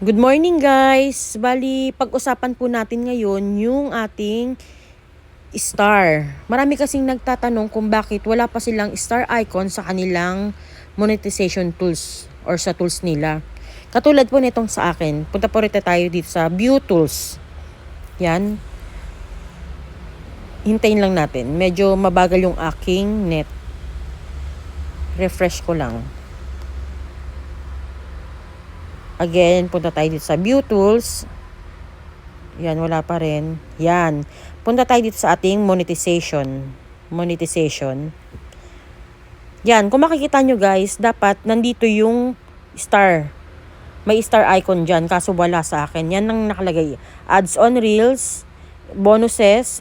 Good morning guys! Bali, pag-usapan po natin ngayon yung ating star. Marami kasing nagtatanong kung bakit wala pa silang star icon sa kanilang monetization tools or sa tools nila. Katulad po nitong sa akin, punta po rito tayo dito sa View Tools. Yan. Hintayin lang natin. Medyo mabagal yung aking net. Refresh ko lang. Again, punta tayo dito sa View Tools. Yan, wala pa rin. Yan. Punta tayo dito sa ating monetization. Yan, kung makikita nyo guys, dapat nandito yung star. May star icon dyan, kaso wala sa akin. Yan ang nakalagay. Ads on Reels, bonuses,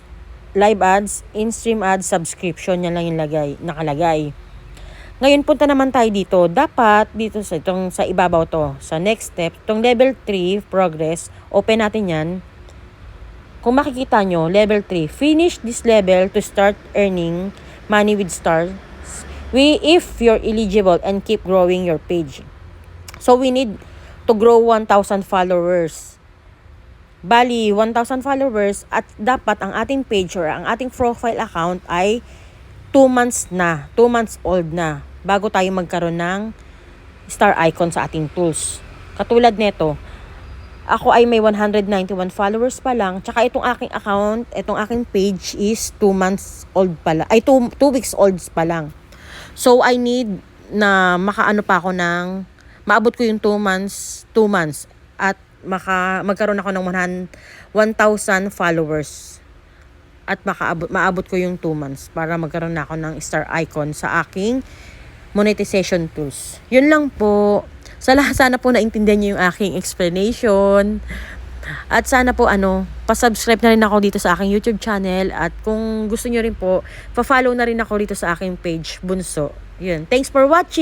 live ads, in-stream ads, subscription. Yan lang yung nakalagay. Ngayon, punta naman tayo dito. Dapat, dito sa ibabaw to. Sa next step, itong level 3, progress, open natin yan. Kung makikita nyo, level 3, finish this level to start earning money with stars. If you're eligible and keep growing your page. So, we need to grow 1,000 followers. Bali, 1,000 followers at dapat ang ating page or ang ating profile account ay 2 months na, 2 months old na, bago tayo magkaroon ng star icon sa ating tools. Katulad nito, ako ay may 191 followers pa lang, tsaka itong aking account, itong aking page is 2 months old pa lang, ay 2 weeks old pa lang. So, I need na makaano pa ako ng, maabot ko yung 2 months, at magkaroon ako ng 1,000 followers. At maabot ko yung 2 months para magkaroon na ako ng star icon sa aking monetization tools. Yun lang po. Sana po naintindihan niyo yung aking explanation. At sana po pa-subscribe na rin ako dito sa aking YouTube channel. At kung gusto niyo rin po, pa-follow na rin ako dito sa aking page, Bunso. Yun. Thanks for watching!